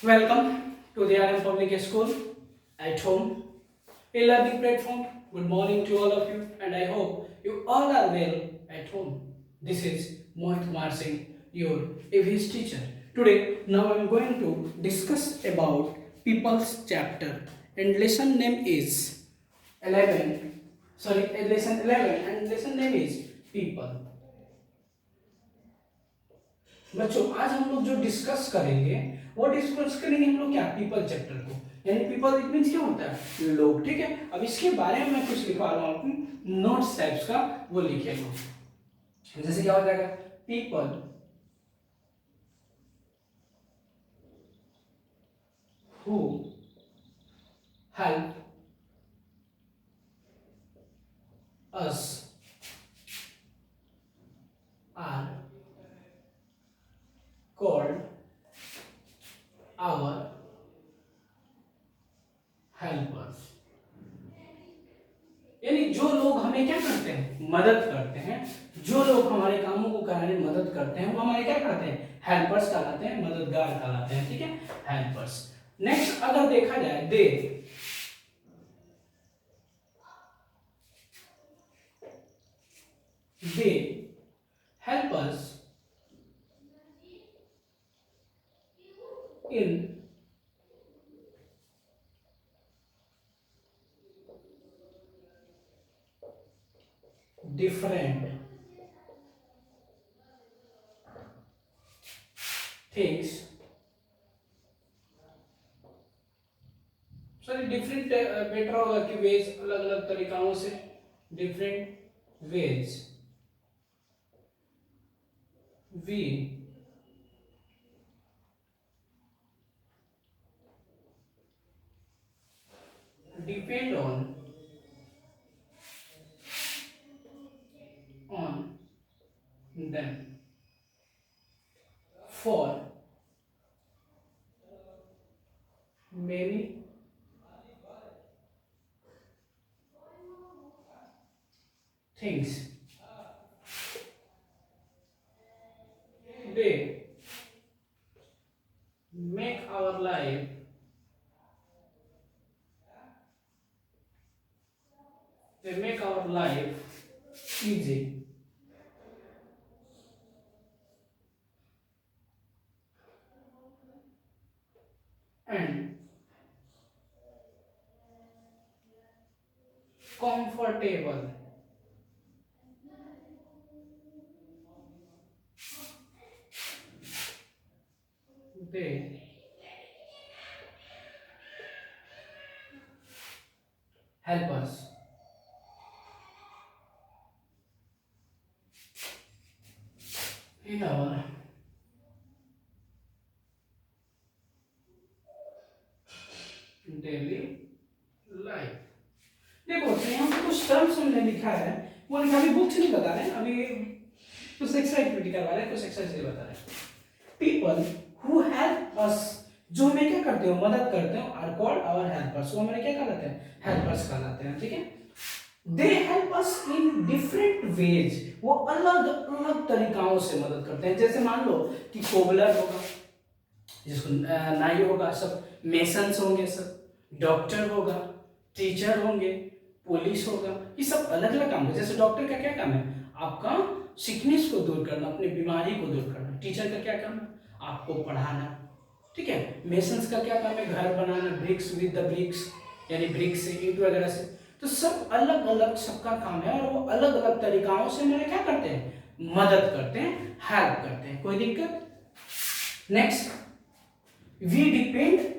Welcome to the RM Public School at home, a learning platform. Good morning to all of you, and I hope you all are well at home. This is Mohit Kumar Singh, your EVS teacher. Today, now I am going to discuss about people's chapter, and lesson name is 11. Sorry, lesson 11, and lesson name is people. बच्चों आज हम लोग जो discuss करेंगे वो discuss करेंगे हम लोग क्या पीपल चैप्टर को, यानी पीपल इट मींस क्या होता है लोग। ठीक है, अब इसके बारे में मैं कुछ लिखवा रहा हूँ नोट्स टाइप्स का, वो लिखेगा। जैसे क्या हो जाएगा, people who help us are called our helpers. यानी जो लोग हमें क्या करते हैं, मदद करते हैं, जो लोग हमारे कामों को कराने में मदद करते हैं वो हमारे क्या कहलाते हैं, हेल्पर्स कहलाते हैं, मददगार कहलाते हैं। ठीक है, हेल्पर्स। नेक्स्ट अगर देखा जाए they help us in different things, sorry different better होगा कि वेज, अलग अलग तरीकाओं से, different ways we depend on them for many things they make our life easy and comfortable। They help us in our daily life. देखो तो यहाँ पे कुछ टर्म्स हमने लिखा है, वो लिखा अभी बुक से नहीं बता रहे हैं, अभी कुछ एक्स्ट्रा एक्टिविटी करवा रहे हैं, कुछ एक्सरसाइज बता रहे हैं। पीपल हु हेल्प अस, जो हमें क्या करते हो, मदद करते हो, आर कॉल्ड आवर हेल्पर्स, वो हमें क्या कहलाते हैं, हेल्पर्स कहलाते हैं। ठीक है, दे help us in different ways, वो अलग अलग तरीकाओं से मदद करते हैं। जैसे मान लो कि कोबलर होगा, जिसको नाई होगा, सब मेसन्स होंगे, सब डॉक्टर होगा, टीचर होंगे, पुलिस होगा, ये सब अलग अलग काम है। जैसे डॉक्टर का क्या काम है, आपका सिकनेस को दूर करना, अपनी बीमारी को दूर करना। टीचर का क्या काम है, आपको पढ़ाना। ठीक है, मेसन्स का क्या काम है, घर बनाना, ब्रिक्स विद द ब्रिक्स, यानी ब्रिक्स से, ईंट वगैरह से। तो सब अलग अलग सबका काम है, और वो अलग अलग तरीकाओं से मेरे क्या करते हैं, मदद करते हैं, हेल्प करते हैं। कोई दिक्कत? Next, we depend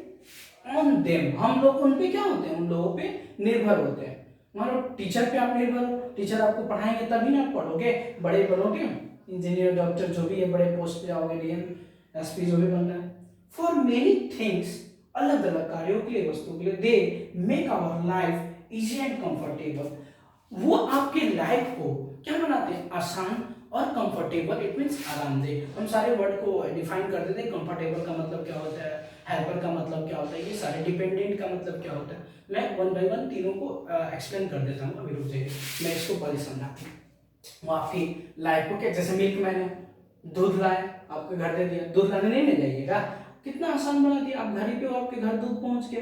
on them, हम लोग उन पे क्या होते हैं, उन लोगों पे निर्भर होते हैं। मान लो टीचर पे आप निर्भर हो, टीचर आपको पढ़ाएंगे तभी ना आप पढ़ोगे, बड़े बनोगे, इंजीनियर, डॉक्टर, जो भी है बड़े पोस्ट पे आओगे, डीएम, एसपी, जो भी बनना है। फॉर मेनी थिंग्स, अलग अलग कार्यों के लिए, वस्तुओं के लिए, they make our life easy and comfortable, वो आपके लाइफ को क्या बनाते हैं, आसान और कंफर्टेबल। इट मींस आरामदेह। हम सारे वर्ड को डिफाइन कर देते हैं। कंफर्टेबल का मतलब क्या होता है, हेल्पर का मतलब क्या होता है, ये सारे, डिपेंडेंट का मतलब क्या होता है, मैं वन बाय वन तीनों को एक्सप्लेन कर देता हूँ। अभी रुक जाइए, मैं इसको पहले समझाती हूँ। वो आपकी लाइफ को क्या, जैसे मिल्क मैन है, दूध लाए, आपके घर दे दिया, दूध लाने नहीं ले जाइएगा, कितना आसान बना दिया, आप घर ही पे हो, आपके घर दूध पहुंच गया।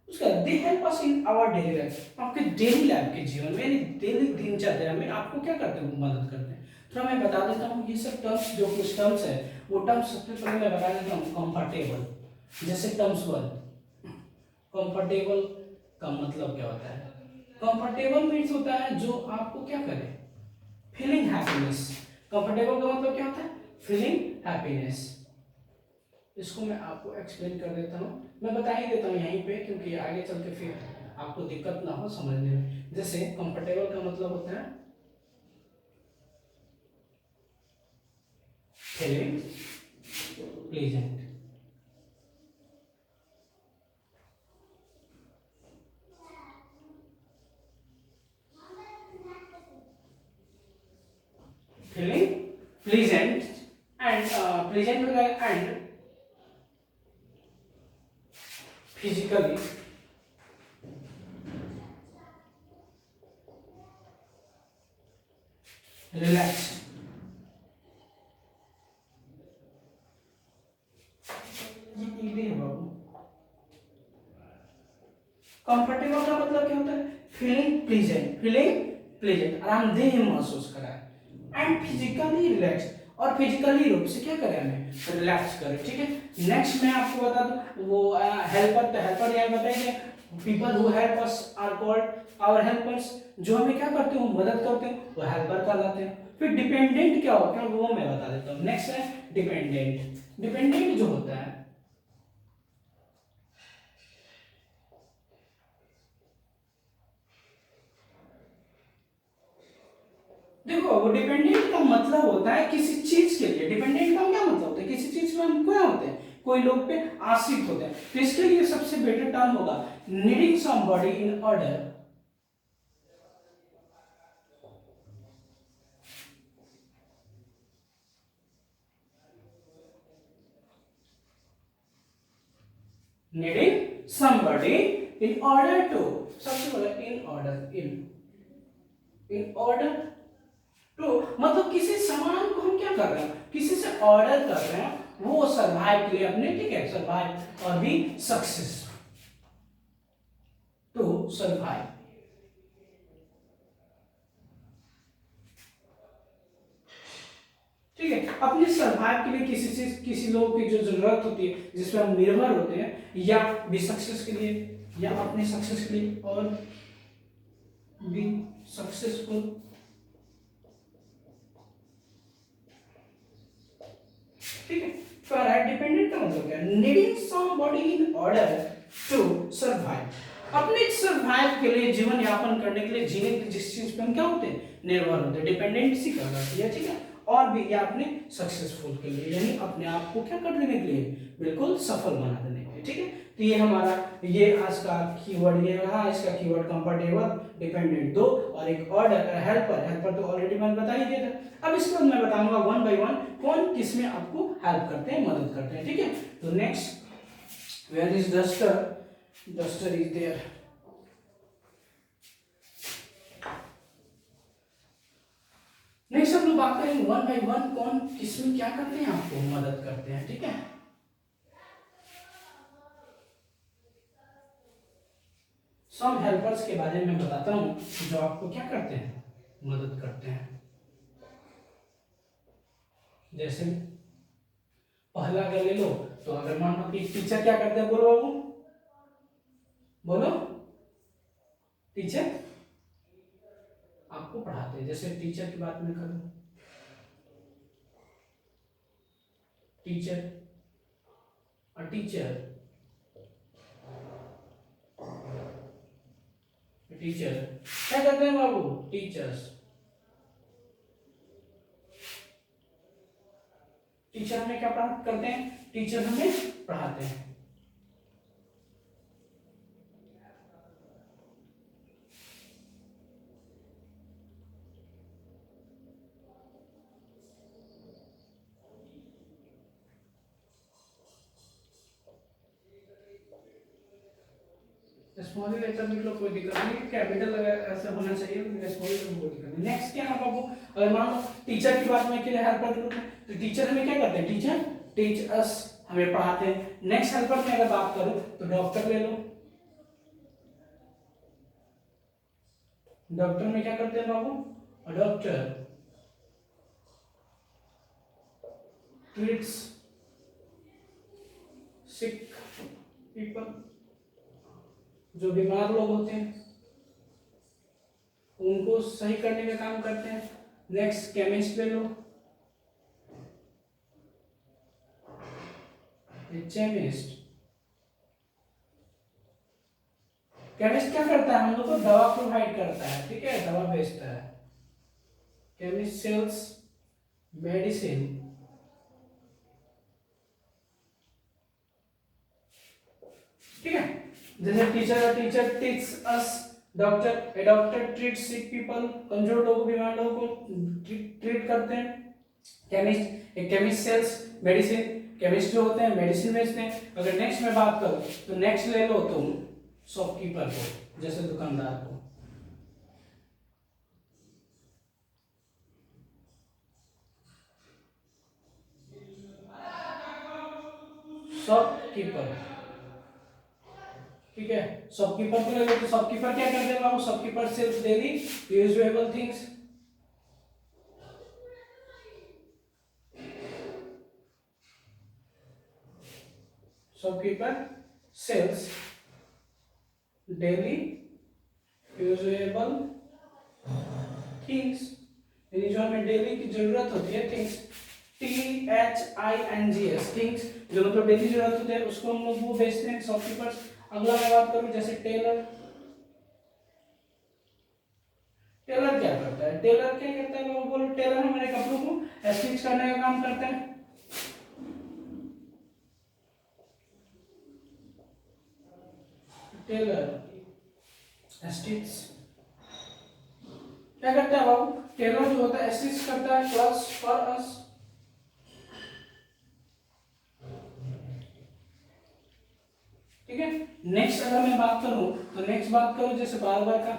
उसका they help us in our daily life, आपके डेली लाइफ के जीवन में यानी डेली दिनचर्या में आपको क्या करते हैं, मदद करते हैं। थोड़ा मैं बता देता हूँ ये सब टर्म्स, जो कुछ टर्म्स है वो टर्म्स सबसे पहले मैं बता देता हूँ। कंफर्टेबल, जैसे टर्म्स 1, कंफर्टेबल का मतलब क्या होता है? कंफर्टेबल मीन्स होता है जो आपको क्या करे, फीलिंग हैप्पीनेस। कंफर्टेबल का मतलब क्या होता है? Feeling happiness. इसको मैं आपको एक्सप्लेन कर देता हूँ, मैं बता ही देता हूँ यहीं पे, क्योंकि आगे चल के फिर आपको दिक्कत ना हो समझने में। जैसे कंफर्टेबल का मतलब होता है feeling pleasant, feeling pleasant and pleasant and physically relax. ये इजी है बाबू। कंफर्टेबल का मतलब क्या होता है? फीलिंग प्लीजेंट, फीलिंग प्लीजेंट, आरामदेह महसूस करा एंड फिजिकली रिलैक्स, और फिजिकली रूप से क्या करें, हमें रिलैक्स करें। ठीक है, नेक्स्ट मैं आपको बता दूं वो हेल्पर, तो हेल्पर यार बताएंगे, people who help us are called our helpers, जो हमें क्या करते हो, मदद करते हैं, वो हेल्पर कहलाते हैं। फिर डिपेंडेंट क्या होता है वो मैं बता देता हूँ। नेक्स्ट है डिपेंडेंट। डिपेंडेंट जो होता है, देखो वो डिपेंडेंट का मतलब होता है किसी चीज के लिए। डिपेंडेंट का क्या मतलब होता है? किसी चीज पे हम क्या होते हैं, कोई लोग पे आश्रित होते हैं। तो इसके लिए सबसे बेटर टर्म होगा needing somebody in order, needing somebody in order to, सबसे पहले in order, in order to मतलब किसी सामान को हम क्या कर रहे हैं, किसी से ऑर्डर कर रहे हैं, वो सर्वाइव के लिए अपने, ठीक है, सर्वाइव और बी सक्सेस, टू सर्वाइव। ठीक है, अपने सर्वाइव के लिए किसी चीज, किसी लोग की जो जरूरत होती है, जिस पर हम निर्भर होते हैं, या बी सक्सेस के लिए, या अपने सक्सेस के लिए, और बी सक्सेसफुल। ठीक है, तो डिपेंडेंट का मतलब क्या है? Needing somebody in order to survive, अपने सर्वाइव के लिए, जीवन यापन करने के लिए, जीने के लिए जिस चीज पे हम क्या होते हैं, निर्भर होते हैं, डिपेंडेंसी कहलाती है। ठीक है, और भी या अपने सक्सेसफुल के लिए, यानी अपने आप को क्या कर देने के लिए, बिल्कुल सफल बना देने के लिए। ठीक है, तो ये हमारा, ये आज का कीवर्ड ये रहा, इसका कीवर्ड कंफर्टेबल, डिपेंडेंट दो, और एक ऑर्डर, हेल्पर, हेल्पर तो ऑलरेडी मैंने बता ही दिया था। अब इसके बाद मैं बताऊंगा वन बाय वन कौन किसमें आपको हेल्प करते हैं, मदद करते हैं। ठीक है, तो next, where is duster, duster is there. Next हम लोग बात करेंगे वन बाय वन कौन किसमें क्या करते हैं, आपको मदद करते हैं। ठीक है, सम हेल्पर्स के बारे में बताता हूं जो आपको क्या करते हैं, मदद करते हैं। जैसे पहला अगर ले लो, तो अगर मान लो कि टीचर क्या करते हैं, बोलो बाबू, बोलो, टीचर आपको पढ़ाते हैं। जैसे टीचर की बात मैं करूं, टीचर और टीचर, टीचर क्या करते हैं बाबू, टीचर्स, टीचर हमें क्या करते हैं, टीचर हमें पढ़ाते हैं। स्मॉल लेटर लिख लो, कोई दिक्कत नहीं, कैपिटल ऐसा होना चाहिए, स्मॉल लेटर में कोई दिक्कत नहीं। नेक्स्ट क्या है बाबू, अगर मान लो टीचर की बात मैं के लिए हेल्प कर दूं, तो टीचर हमें क्या करते हैं, टीचर टीच अस हमें पढ़ाते हैं। नेक्स्ट हेल्पर में अगर बात करूं तो डॉक्टर ले लो। डॉक्टर में क्या करते हैं बाबू? डॉक्टर ट्रीट्स सिक पीपल, जो बीमार लोग होते हैं उनको सही करने का काम करते हैं। नेक्स्ट केमिस्ट ले लो। केमिस्ट केमिस्ट क्या करता है? हम लोग को दवा प्रोवाइड करता है, ठीक है, दवा बेचता है। Chemist sells medicine. ठीक है, जैसे teacher teach us, doctor a doctor treat sick people, कमजोर लोगों, बीमार लोगों को ट्रीट करते हैं। केमिस्ट एक केमिस्ट सेल्स मेडिसिन, केमिस्ट जो होते हैं मेडिसिन बेचते हैं। अगर नेक्स्ट में बात करो तो नेक्स्ट ले लो तुम शॉपकीपर को, जैसे दुकानदार को। शॉपकीपर, ठीक है, शॉपकीपर को ले लो तो शॉपकीपर क्या करते हैं बाबू? Shopkeeper sells daily usable things. Shopkeeper sells daily usable things, यानी जो हमें डेली की जरूरत होती है, थिंग्स, THINGS, थिंग्स, जो मतलब डेली जरूरत होती है उसको हम लोग वो बेचते हैं शॉपकीपर्स। अगला मैं बात करूं जैसे टेलर। टेलर क्या करता है? टेलर क्या करता है बाबू? बोलो। टेलर हमारे कपड़ों को स्टिच करने का काम करते हैं। टेलर स्टिच क्या करता है बाबू? टेलर जो होता है स्टिच करता है क्लॉथ्स फॉर अस। ठीक है, नेक्स्ट अगर मैं बात करूं तो नेक्स्ट बात करूं जैसे बार्बर का।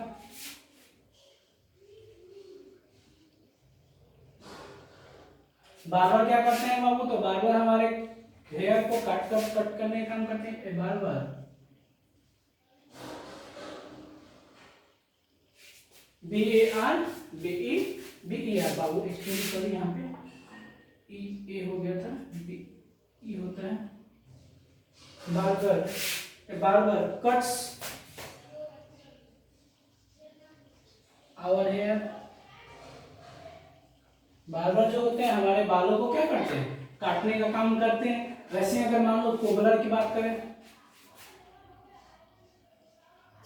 बार्बर क्या करते हैं बाबू? तो बार्बर हमारे हेयर को कट करने का काम करते हैं। बार्बर BARBER बाबू, एक्चुअली सॉरी यहाँ पे ए हो गया था, बी होता है। Barber cuts our hair. Barber जो होते हैं हमारे बालों को क्या करते हैं? काटने का काम करते हैं। वैसे अगर मान लो कोबलर की बात करें,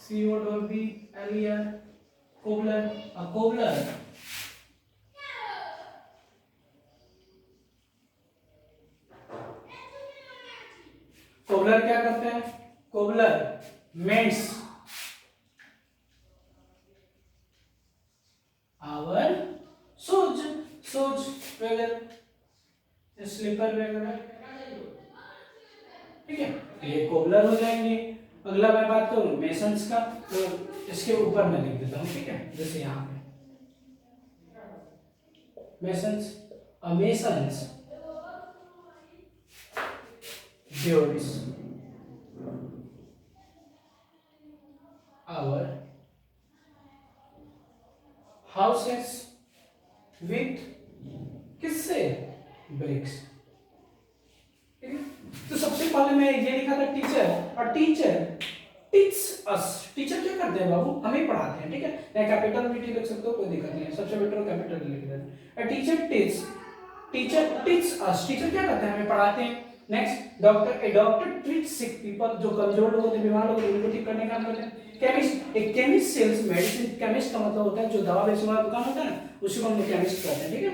COBLER, कोबलर। कोबलर क्या करते हैं? कोबलर मेंट्स आवर शूज वगैरह, स्लीपर वगैरह। ठीक है, ये कोबलर हो जाएंगे। अगला मैं बात करूं मेसन्स का, तो इसके ऊपर मैं लिख देता हूं, ठीक है, जैसे यहाँ पे masons, masons builds our houses with किससे? ब्रिक्स। ठीक है, तो सबसे पहले मैं ये लिखा था टीचर, और टीचर टीच अस। टीचर क्या करते हैं बाबू? हमें पढ़ाते हैं। ठीक है, या कैपिटल भी लिख सकते हो, कोई दिक्कत नहीं है, सबसे बेटर कैपिटल लिख देना। टीचर टीच अस, टीचर क्या करते हैं? हमें पढ़ाते हैं। Next doctor, a doctor treat sick people, जो कमजोर लोग होते हैं, बीमार लोग होते हैं, उनको ठीक करने का काम करते हैं। केमिस्ट, एक केमिस्ट सेल्स मेडिसिन। केमिस्ट का मतलब होता है जो दवा बेचने वाला दुकान होता है ना, उसी को हम लोग केमिस्ट कहते हैं। ठीक है,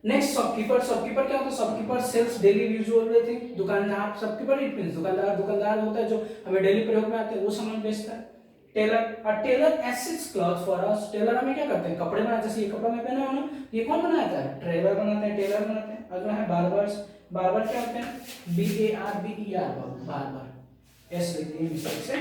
नेक्स्ट शॉपकीपर। शॉपकीपर क्या होता है? Shopkeeper sells daily usual thing. दुकानदार, शॉपकीपर इट मींस दुकानदार होता है जो हमें डेली प्रयोग में आते हैं वो सामान बेचता है। Tailor acids cloth for us. Tailor हमें क्या करते हैं? कपड़े बनाते हैं। जैसे ये कपड़ा मैं पहना हूं ना, ये कौन बनाता है? टेलर बनाते हैं, टेलर बनाते हैं। अगला है बार्बर्स। बार्बर क्या होते हैं? BARBER बार्बर, एस लिख दिए मिस्टेक से,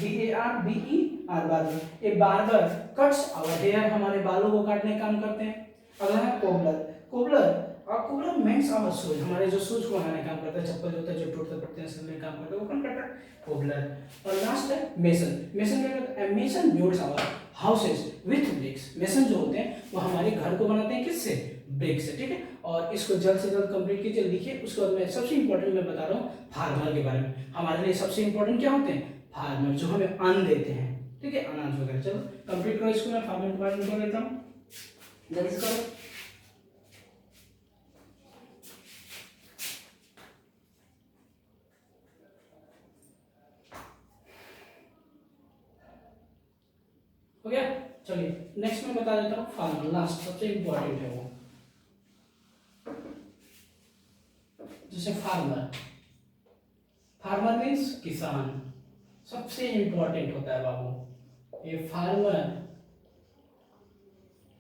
BARBER barber. A barber cuts our hair, हमारे बालों को काटने का काम करते हैं। अगला है कोबलर। आपको बोला मेंस आवर शूज, हमारे जो शूज को बनाने काम करता है, चप्पल होता है जो टूटते पड़ते हैं उसमें काम करता है, वो कौन करता है? कोबलर। और लास्ट है मेसन। मेसन क्या करता है? Mason builds our houses with bricks. Mason जो होते हैं वो हमारे घर को बनाते हैं किससे? ब्रिक से, ठीक है। और इसको जल्द से जल्द कंप्लीट कीजिए, लिखिए। उसके बाद मैं सबसे इंपॉर्टेंट मैं बता रहा हूँ फार्मर के बारे में। हमारे लिए सबसे इंपॉर्टेंट क्या होते हैं? फार्मर, जो हमें अन्न देते हैं, ठीक है, अनाज वगैरह। चलो कंप्लीट करो इसको, मैं फार्मर के बारे में बोल देता हूँ, जल्दी से करो। हो गया? चलिए नेक्स्ट मैं बता देता हूँ फार्मर, लास्ट सबसे इंपॉर्टेंट है वो। जैसे फार्मर, फार्मर मीन्स किसान, सबसे इंपॉर्टेंट होता है बाबू ये फार्मर।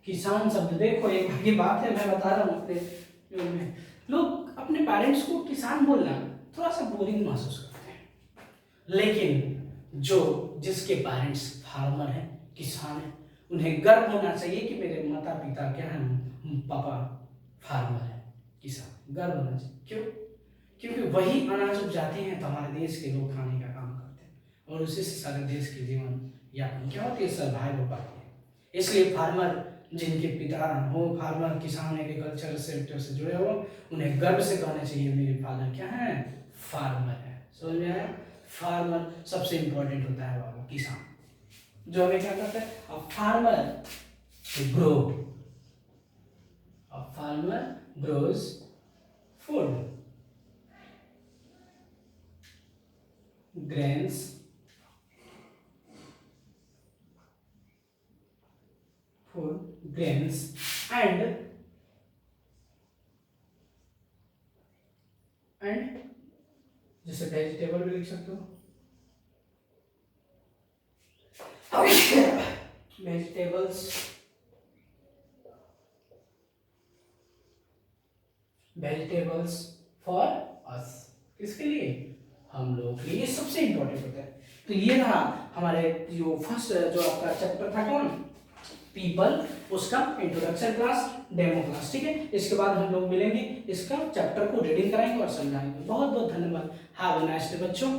किसान शब्द देखो एक की बात है, मैं बता रहा हूँ अपने में, लोग अपने पेरेंट्स को किसान बोलना थोड़ा सा बोरिंग महसूस करते हैं, लेकिन जो जिसके पेरेंट्स फार्मर हैं, किसान हैं, उन्हें गर्व होना चाहिए कि मेरे माता पिता क्या हैं, पापा फार्मर है, किसान, गर्व होना चाहिए। क्यों? क्योंकि वही अनाज उपजाते हैं तो हमारे देश के लोग खाने का काम करते हैं और उसी से सारे देश के जीवन यापन क्या होती है, सर्वाइव हो पाती है। इसलिए फार्मर जिनके पिता हो फार्मर, किसान, एग्रीकल्चर सेक्टर से जुड़े हो, उन्हें गर्व से कहना चाहिए मेरे फादर क्या है, फार्मर है। समझ में आया? फार्मर सबसे इंपॉर्टेंट होता है बाबू, किसान, जो हमें क्या करता है, a farmer grow, a farmer grows food, grains, food, grains and जैसे वेजिटेबल भी लिख सकते हो, वेजिटेबल्स, वेजिटेबल्स फॉर अस, किसके लिए? हम लोगों के लिए। ये सबसे इंपॉर्टेंट होता है। तो ये रहा हमारे जो फर्स्ट जो आपका चैप्टर था कौन, पीपल, उसका इंट्रोडक्शन क्लास, डेमो क्लास, ठीक है। इसके बाद हम लोग मिलेंगे, इसका चैप्टर को रीडिंग कराएंगे और समझाएंगे। बहुत बहुत धन्यवाद। हैव अ नाइस डे बच्चों।